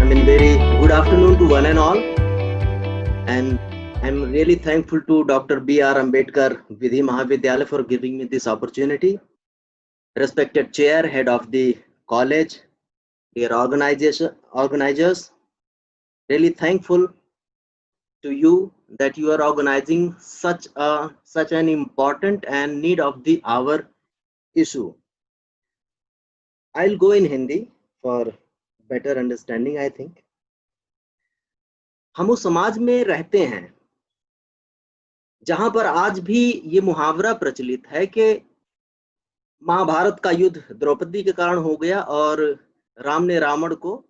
Very good afternoon to one and all. And I'm really thankful to Dr. B.R. Ambedkar Vidhi Mahavidyalaya for giving me this opportunity. Respected chair, head of the college, dear organizers, really thankful to you that you are organizing such an important and need of the hour issue. I'll go in Hindi for better understanding, I think. हम उस समाज में रहते हैं जहां पर आज भी ये मुहावरा प्रचलित है कि महाभारत का युद्ध द्रौपदी के कारण हो गया और राम ने रावण को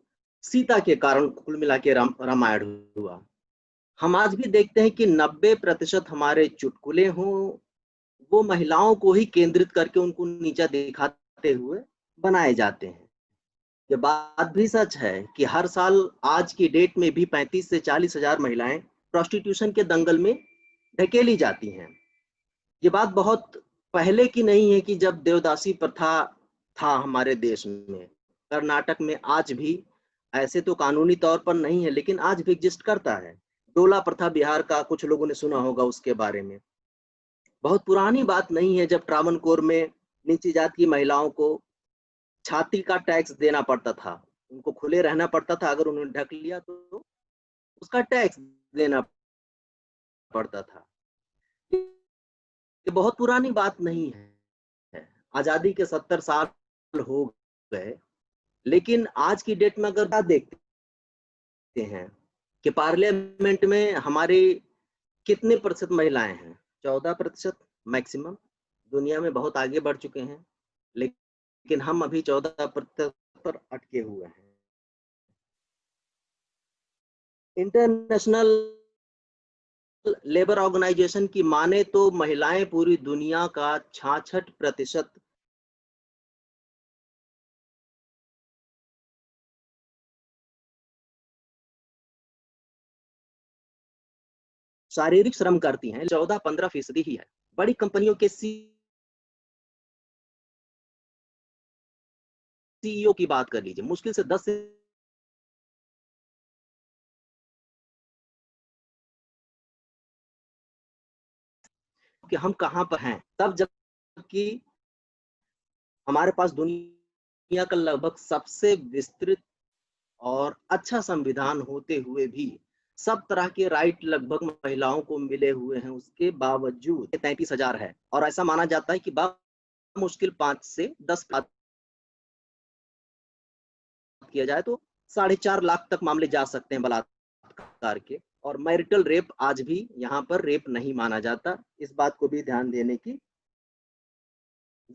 सीता के कारण कुल मिला के रामायण हुआ। हम आज भी देखते हैं कि 90% हमारे चुटकुले हों वो महिलाओं को ही केंद्रित करके उनको नीचा दिखाते हुए बनाए जाते हैं। ये बात भी सच है कि हर साल आज की डेट में भी 35 से 40 हजार महिलाएं प्रोस्टिट्यूशन के दंगल में ढकेली जाती हैं। ये बात बहुत पहले की नहीं है कि जब देवदासी प्रथा था हमारे देश में, कर्नाटक में आज भी, ऐसे तो कानूनी तौर पर नहीं है लेकिन आज भी एग्जिस्ट करता है। डोला प्रथा बिहार का, कुछ लोगों ने सुना होगा उसके बारे में। बहुत पुरानी बात नहीं है जब ट्रावनकोर में नीची जाति की महिलाओं को छाती का टैक्स देना पड़ता था, उनको खुले रहना पड़ता था, अगर उन्होंने ढक लिया तो उसका टैक्स देना पड़ता था। ये बहुत पुरानी बात नहीं है, आजादी के 70 साल हो गए, लेकिन आज की डेट में अगर बात देखते हैं कि पार्लियामेंट में हमारे कितने प्रतिशत महिलाएं हैं? 14% मैक्सिमम। दुनिया में बहुत आगे बढ़ चुके हैं लेकिन हम अभी 14% पर अटके हुए हैं। इंटरनेशनल लेबर ऑर्गेनाइजेशन की माने तो महिलाएं पूरी दुनिया का 66% शारीरिक श्रम करती हैं, 14-15% ही है। बड़ी कंपनियों के सीईओ की बात कर लीजिए, मुश्किल से 10 से कि हम कहां पर हैं, तब जबकि हमारे पास दुनिया का लगभग सबसे विस्तृत और अच्छा संविधान होते हुए भी सब तरह के राइट लगभग महिलाओं को मिले हुए हैं, उसके बावजूद 33,000 है। और ऐसा माना जाता है कि मुश्किल 5 से 10 किया जाए तो 4.5 लाख तक मामले जा सकते हैं बलात्कार के। और मैरिटल रेप आज भी यहाँ पर रेप नहीं माना जाता, इस बात को भी ध्यान देने की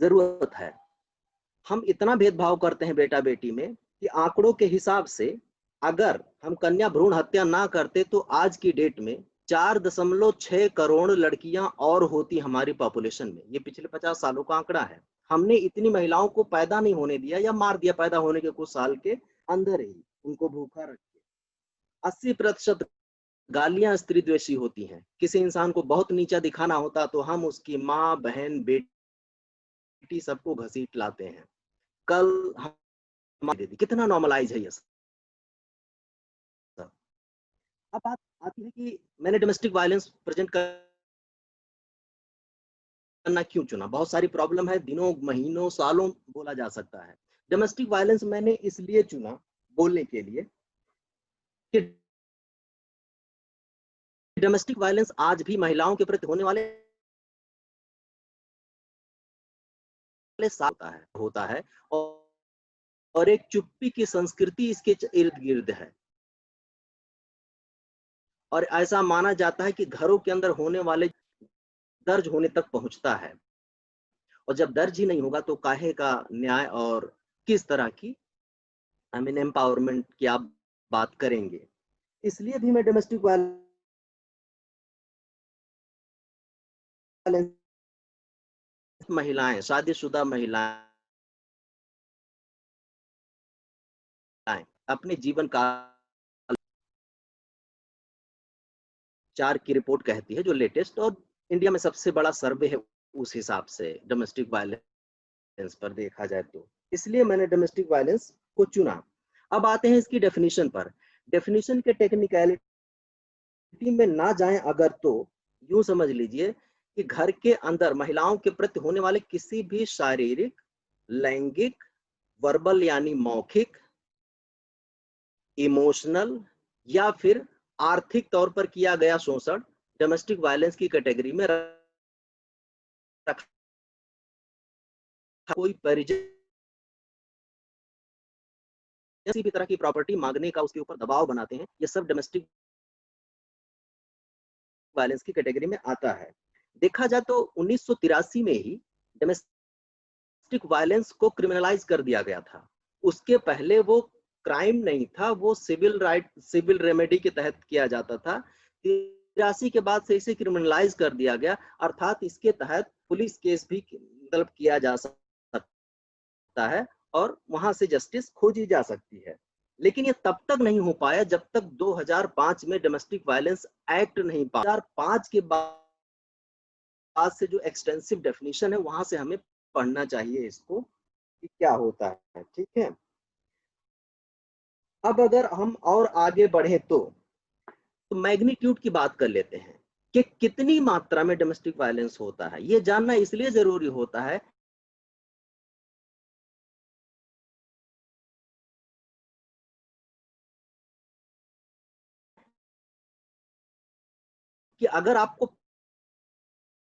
जरूरत है। हम इतना भेदभाव करते हैं बेटा बेटी में कि आंकड़ों के हिसाब से अगर हम कन्या भ्रूण हत्या ना करते तो आज की डेट में 4.6 करोड़ लड़कियां और होती हमारी पॉपुलेशन में। ये पिछले 50 सालों का आंकड़ा है। हमने इतनी महिलाओं को पैदा नहीं होने दिया या मार दिया पैदा होने के कुछ साल के अंदर ही, उनको भूखा रख के। 80% गालियां स्त्री द्वेषी होती हैं। किसी इंसान को बहुत नीचा दिखाना होता तो हम उसकी माँ, बहन, बेटी सबको घसीट लाते हैं। कल हम कितना नॉर्मलाइज है ये सब। अब बात आती है कि मैंने डोमेस्टिक वायलेंस प्रेजेंट करना क्यों चुना। बहुत सारी प्रॉब्लम है, दिनों, महीनों, सालों बोला जा सकता है। डोमेस्टिक वायलेंस मैंने इसलिए चुना बोलने के लिए कि डोमेस्टिक वायलेंस आज भी महिलाओं के प्रति होने वाले होता है और एक चुप्पी की संस्कृति इसके इर्द गिर्द है। और ऐसा माना जाता है कि घरों के अंदर होने वाले दर्ज होने तक पहुंचता है, और जब दर्ज ही नहीं होगा तो काहे का न्याय और किस तरह की एम्पावरमेंट की आप बात करेंगे। इसलिए भी मैं डोमेस्टिक वायलेंस महिलाएं, शादीशुदा महिलाएं अपने जीवन काल 4 की रिपोर्ट कहती है जो लेटेस्ट, और इंडिया में सबसे बड़ा सर्वे है उस हिसाब से डोमेस्टिक वायलेंस पर देखा जाए तो। इसलिए मैंने डोमेस्टिक वायलेंस को चुना। अब आते हैं इसकी डेफिनेशन पर। डेफिनेशन के टेक्निकलिटी में ना जाएं अगर, तो यूं समझ लीजिए कि घर के अंदर महिलाओं के प्रति होने वाले किसी भी शारीरिक, लैंगिक, वर्बल यानी मौखिक, इमोशनल या फिर आर्थिक तौर पर किया गया शोषण डोमेस्टिक वायलेंस की कैटेगरी में रखा। कोई परिजन किसी भी तरह की प्रॉपर्टी मांगने का उसके ऊपर दबाव बनाते हैं, ये सब डोमेस्टिक वायलेंस की कैटेगरी में आता है। देखा जाए तो 1983 में ही डोमेस्टिक वायलेंस को क्रिमिनलाइज कर दिया गया था। उसके पहले वो क्राइम नहीं था, वो सिविल रेमेडी के तहत किया जाता था। 83 के बाद से इसे क्रिमिनलाइज कर दिया गया, अर्थात इसके तहत पुलिस केस भी मतलब किया जा सकता है और वहां से जस्टिस खोजी जा सकती है। लेकिन ये तब तक नहीं हो पाया जब तक 2005 में डोमेस्टिक वायलेंस एक्ट नहीं पास। 2005 के बाद से जो एक्सटेंसिव डेफिनेशन है वहां से हमें पढ़ना चाहिए इसको कि क्या होता है। ठीक है, अब अगर हम और आगे बढ़े तो मैग्नीट्यूड की बात कर लेते हैं कि कितनी मात्रा में डोमेस्टिक वायलेंस होता है। ये जानना इसलिए जरूरी होता है कि अगर आपको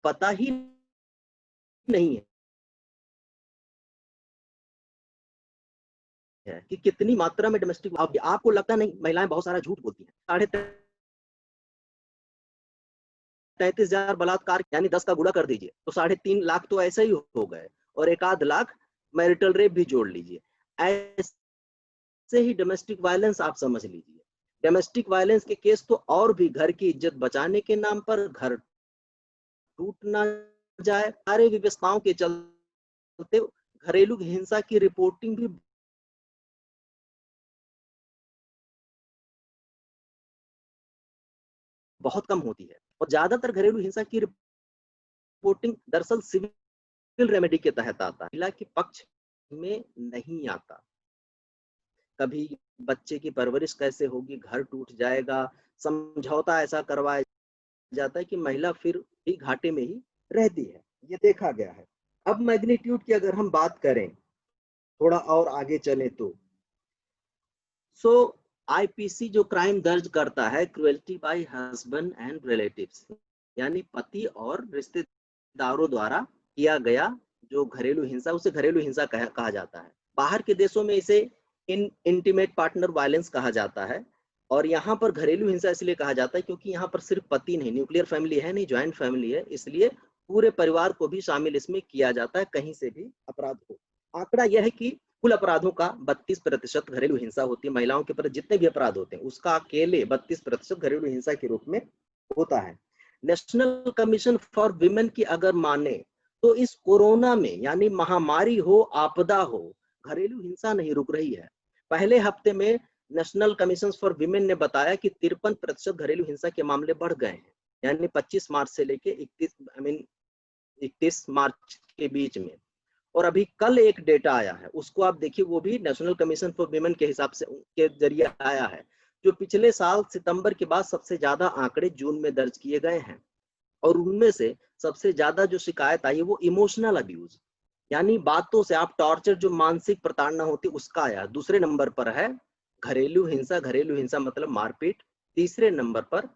पता ही नहीं है कि कितनी मात्रा में डोमेस्टिक, आपको लगता नहीं महिलाएं बहुत सारा झूठ बोलती हैं, 33,000 बलात्कार यानी 10 का गुणा कर दीजिए तो 3.5 लाख तो ऐसे ही हो गए, और 1.5 लाख मैरिटल रेप भी जोड़ लीजिए। ऐसे ही डोमेस्टिक वायलेंस आप समझ लीजिए। डोमेस्टिक वायलेंस के केस तो और भी, घर की इज्जत बचाने के नाम पर घर टूट ना जाए, सारे व्यवस्थाओं के चलते घरेलू हिंसा की रिपोर्टिंग भी बहुत कम होती है, और ज्यादातर घरेलू हिंसा की रिपोर्टिंग दरअसल सिविल रेमेडी के तहत आता है, महिला के पक्ष में नहीं आता। कभी बच्चे की परवरिश कैसे होगी, घर टूट जाएगा, समझौता ऐसा करवाया जाता है कि महिला फिर भी घाटे में ही रहती है, ये देखा गया है। अब मैग्नीट्यूड की अगर हम बात करें, थोड़ा और आगे चले तो सो आईपीसी जो क्राइम दर्ज करता है, cruelty bye husband and relatives, यानी पति और रिश्तेदारों द्वारा किया गया जो घरेलू हिंसा, उसे घरेलू हिंसा कहा जाता है। बाहर के देशों में इसे इंटीमेट पार्टनर वायलेंस कहा जाता है, और यहाँ पर घरेलू हिंसा इसलिए कहा जाता है क्योंकि यहाँ पर सिर्फ पति नहीं, न्यूक्लियर फैमिली है नहीं, ज्वाइंट फैमिली है, इसलिए पूरे परिवार को भी शामिल इसमें किया जाता है, कहीं से भी अपराध हो। आंकड़ा यह है कि कुल अपराधों का 32% घरेलू हिंसा होती है। महिलाओं के प्रति जितने भी अपराध होते हैं उसका अकेले 32% घरेलू हिंसा के रूप में होता है। नेशनल कमीशन फॉर विमेन की अगर माने तो इस कोरोना में, यानी महामारी हो, आपदा हो, घरेलू हिंसा नहीं रुक रही है। पहले हफ्ते में नेशनल कमीशन फॉर विमेन ने बताया कि 53% घरेलू हिंसा के मामले बढ़ गए हैं, यानी 25 मार्च से लेके 31 मार्च के बीच में। और अभी कल एक डेटा आया है, उसको आप देखिए, वो भी नेशनल कमीशन फॉर विमेन के हिसाब से के जरिए आया है, जो पिछले साल सितंबर के बाद सबसे ज्यादा आंकड़े जून में दर्ज किए गए हैं। और उनमें से सबसे ज्यादा जो शिकायत आई है वो इमोशनल अब्यूज, यानी बातों से, आप टॉर्चर, जो मानसिक प्रताड़ना होती है उसका आया। दूसरे नंबर पर है घरेलू हिंसा, घरेलू हिंसा मतलब मारपीट। तीसरे नंबर पर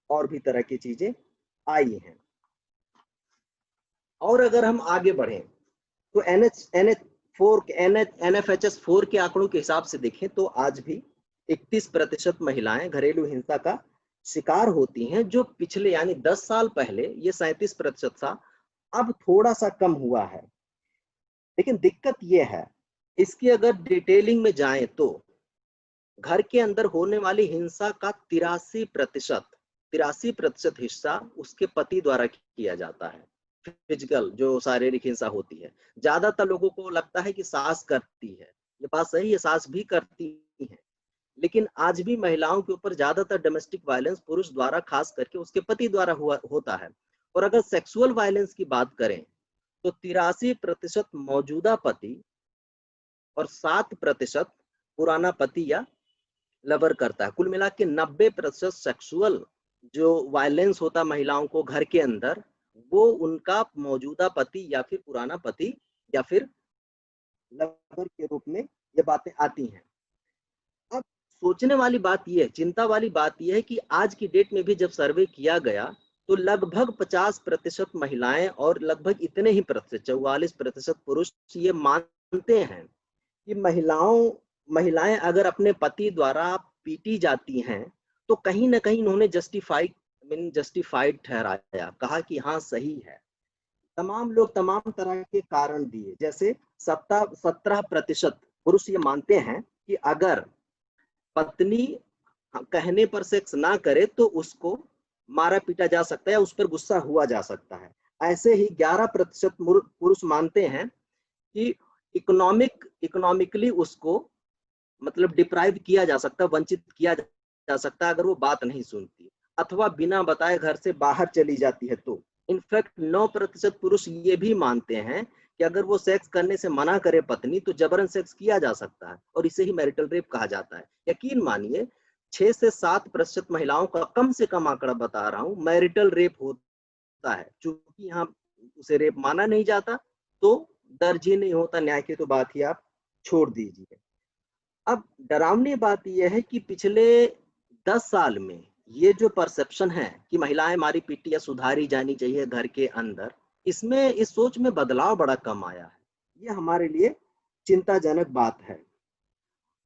और भी तरह की चीजें आई हैं। और अगर हम आगे बढ़े तो एनएफएचएस 4 के आंकड़ों के हिसाब से देखें तो आज भी 31% महिलाएं घरेलू हिंसा का शिकार होती हैं, जो पिछले यानी 10 साल पहले ये 37% था, अब थोड़ा सा कम हुआ है। लेकिन दिक्कत ये है, इसकी अगर डिटेलिंग में जाएं तो घर के अंदर होने वाली हिंसा का 83% हिस्सा उसके पति द्वारा किया जाता है। फिजिकल जो शारीरिक हिंसा होती है, ज्यादातर लोगों को लगता है कि सास करती है, ये बात सही है, सास भी करती है, लेकिन आज भी महिलाओं के ऊपर ज्यादातर डोमेस्टिक वायलेंस पुरुष द्वारा, खास करके उसके पति द्वारा होता है। और अगर सेक्सुअल वायलेंस की बात करें तो 83% मौजूदा पति और 7% पुराना पति या लवर करता है। कुल मिला के 90% सेक्सुअल जो वायलेंस होता महिलाओं को घर के अंदर, वो उनका मौजूदा पति या फिर पुराना पति या फिर लवर के रूप में ये बातें आती हैं। अब सोचने वाली बात ये है, चिंता वाली बात ये है कि आज की डेट में भी जब सर्वे किया गया तो लगभग 50% महिलाएं और लगभग इतने ही प्रतिशत 44% पुरुष ये मानते हैं कि महिलाएं अगर अपने पति द्वारा पीटी जाती हैं तो कहीं ना कहीं उन्होंने जस्टिफाइड ठहराया, कहा कि हाँ सही है। तमाम लोग तमाम तरह के कारण दिए, जैसे 17% पुरुष ये मानते हैं कि अगर पत्नी कहने पर सेक्स ना करे तो उसको मारा पीटा जा सकता है, उस पर गुस्सा हुआ जा सकता है। ऐसे ही 11% पुरुष मानते हैं कि इकोनॉमिकली उसको मतलब डिप्राइव किया जा सकता, वंचित किया जा सकता है अगर वो बात नहीं सुनती अथवा बिना बताए घर से बाहर चली जाती है तो। इनफैक्ट 9% पुरुष ये भी मानते हैं कि अगर वो सेक्स करने से मना करे पत्नी तो जबरन सेक्स किया जा सकता है और इसे ही मैरिटल रेप कहा जाता है। यकीन मानिए 6 से 7% महिलाओं का कम से कम आंकड़ा बता रहा हूँ मैरिटल रेप होता है। चूंकि यहाँ उसे रेप माना नहीं जाता तो दर्ज ही नहीं होता, न्याय की तो बात ही आप छोड़ दीजिए। अब डरावनी बात यह है कि पिछले 10 साल में ये जो परसेप्शन है कि महिलाएं मारी पीटी या सुधारी जानी चाहिए घर के अंदर, इसमें इस सोच में बदलाव बड़ा कम आया है। ये हमारे लिए चिंताजनक बात है।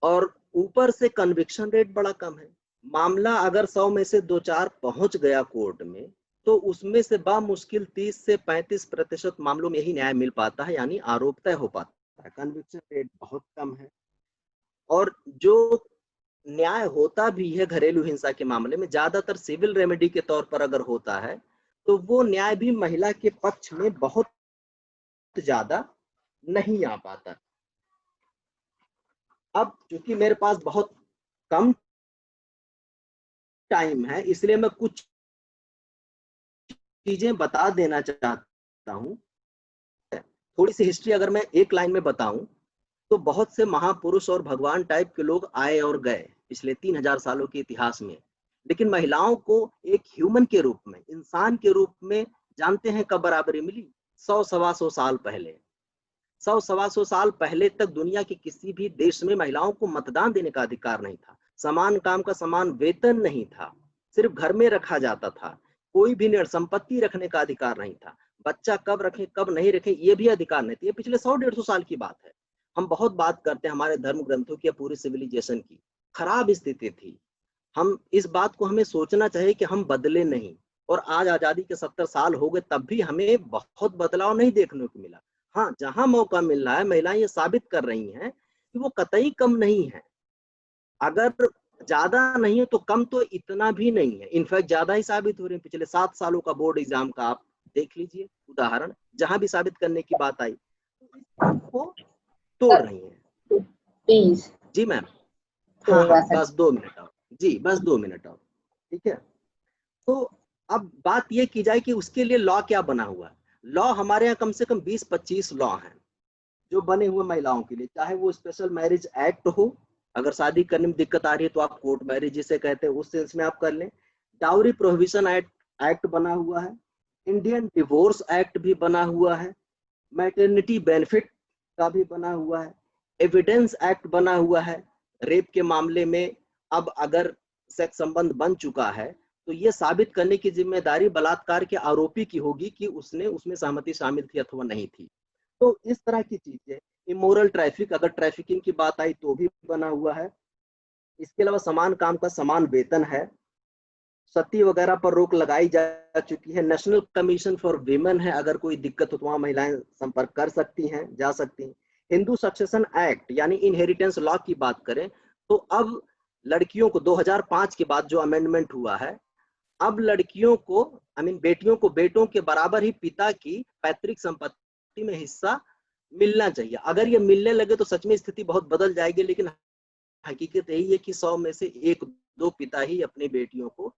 और ऊपर से कन्विक्शन रेट बड़ा कम है। मामला अगर 100 में से 2-4 पहुंच गया कोर्ट में तो उसमें से बामुश्किल 30 से 35% मामलों में ही न्याय मिल पाता है, यानी आरोप तय हो पाता है। कन्विक्शन रेट बहुत कम है। और जो न्याय होता भी है घरेलू हिंसा के मामले में, ज्यादातर सिविल रेमेडी के तौर पर अगर होता है तो वो न्याय भी महिला के पक्ष में बहुत ज्यादा नहीं आ पाता। अब क्योंकि मेरे पास बहुत कम टाइम है इसलिए मैं कुछ चीजें बता देना चाहता हूं। थोड़ी सी हिस्ट्री अगर मैं एक लाइन में बताऊं तो बहुत से महापुरुष और भगवान टाइप के लोग आए और गए पिछले 3000 सालों के इतिहास में, लेकिन महिलाओं को एक ह्यूमन के रूप में, इंसान के रूप में जानते हैं कब बराबरी मिली? 100-125 साल पहले। 100-125 साल पहले तक दुनिया के किसी भी देश में महिलाओं को मतदान देने का अधिकार नहीं था, समान काम का समान वेतन नहीं था, सिर्फ घर में रखा जाता था, कोई भी संपत्ति रखने का अधिकार नहीं था, बच्चा कब रखें कब नहीं रखें ये भी अधिकार नहीं था। ये पिछले 100-150 साल की बात है। हम बहुत बात करते हैं हमारे धर्म ग्रंथों की या पूरी सिविलाइजेशन की, खराब स्थिति थी। हम इस बात को हमें सोचना चाहिए कि हम बदले नहीं, और आज आजादी के 70 साल हो गए तब भी हमें बहुत बदलाव नहीं देखने को मिला। हाँ, जहां मौका मिल रहा है महिलाएं ये साबित कर रही हैं कि वो कतई कम नहीं है। अगर ज्यादा नहीं है तो कम तो इतना भी नहीं है, इनफैक्ट ज्यादा ही साबित हो रही है। पिछले 7 सालों का बोर्ड एग्जाम का आप देख लीजिए उदाहरण, जहां भी साबित करने की बात आई वो तोड़ रही है। Please ji ma'am. हाँ हाँ, बस 2 मिनट और जी, बस 2 मिनट और, ठीक है। तो अब बात ये की जाए कि उसके लिए लॉ क्या बना हुआ है। लॉ हमारे यहाँ कम से कम 20-25 लॉ हैं जो बने हुए महिलाओं के लिए, चाहे वो स्पेशल मैरिज एक्ट हो, अगर शादी करने में दिक्कत आ रही है तो आप कोर्ट मैरिज जिसे कहते हैं उस सेंस में आप कर लें। डाउरी प्रोहिबिशन एक्ट बना हुआ है, इंडियन डिवोर्स एक्ट भी बना हुआ है, मैटरनिटी बेनिफिट का भी बना हुआ है, एविडेंस एक्ट बना हुआ है। रेप के मामले में अब अगर सेक्स संबंध बन चुका है तो ये साबित करने की जिम्मेदारी बलात्कार के आरोपी की होगी कि उसने उसमें सहमति शामिल थी अथवा नहीं थी। तो इस तरह की चीजें, इमोरल ट्रैफिक, अगर ट्रैफिकिंग की बात आई तो भी बना हुआ है। इसके अलावा समान काम का समान वेतन है, सती वगैरह पर रोक लगाई जा चुकी है, नेशनल कमीशन फॉर वीमेन है, अगर कोई दिक्कत हो तो वहां महिलाएं संपर्क कर सकती हैं, जा सकती हैं। हिंदू सक्सेशन एक्ट यानी इनहेरिटेंस लॉ की बात करें तो अब लड़कियों को 2005 के बाद जो अमेंडमेंट हुआ है, अब लड़कियों को बेटियों को बेटों के बराबर ही पिता की पैतृक संपत्ति में हिस्सा मिलना चाहिए। अगर ये मिलने लगे तो सच में स्थिति बहुत बदल जाएगी, लेकिन हकीकत यही है कि 100 में से 1-2 पिता ही अपनी बेटियों को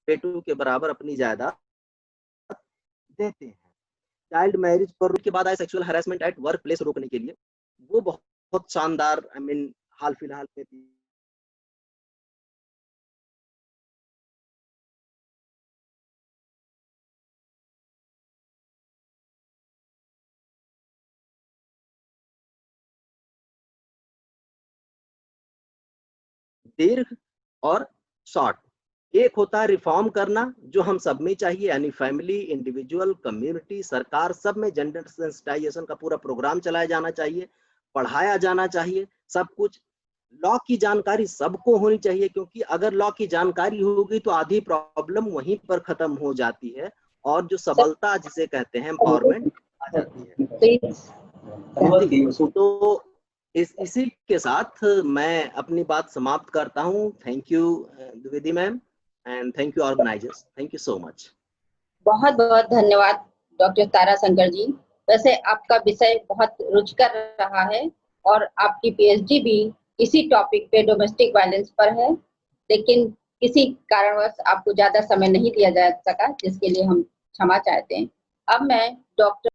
बेटों के बराबर अपनी जायदाद देते हैं। चाइल्ड मैरिज पर के बाद आए sexual harassment act work place रोकने के लिए, वो बहुत बहुत शानदार हाल फिलहाल में दीर्घ और शॉर्ट। एक होता है रिफॉर्म करना, जो हम सब में चाहिए, यानी फैमिली, इंडिविजुअल, कम्युनिटी, सरकार, सब में जेंडर सेंसिटाइजेशन का पूरा प्रोग्राम चलाया जाना चाहिए, पढ़ाया जाना चाहिए, सब कुछ। लॉ की जानकारी सबको होनी चाहिए, क्योंकि अगर लॉ की जानकारी होगी तो आधी प्रॉब्लम वहीं पर खत्म हो जाती है और जो सबलता जिसे कहते हैं एम्पावरमेंट आ जाती है। तो इसी के साथ मैं अपनी बात समाप्त करता हूँ। Thank you Dwivedi ma'am, and thank you organisers, thank you so much. बहुत बहुत धन्यवाद डॉक्टर ताराशंकर जी। वैसे आपका विषय बहुत रुचिकर रहा है और आपकी पीएचडी भी इसी टॉपिक पे डोमेस्टिक वायलेंस पर है, लेकिन किसी कारणवश आपको ज्यादा समय नहीं दिया जा सका, जिसके लिए हम क्षमा चाहते हैं। अब मैं डॉक्टर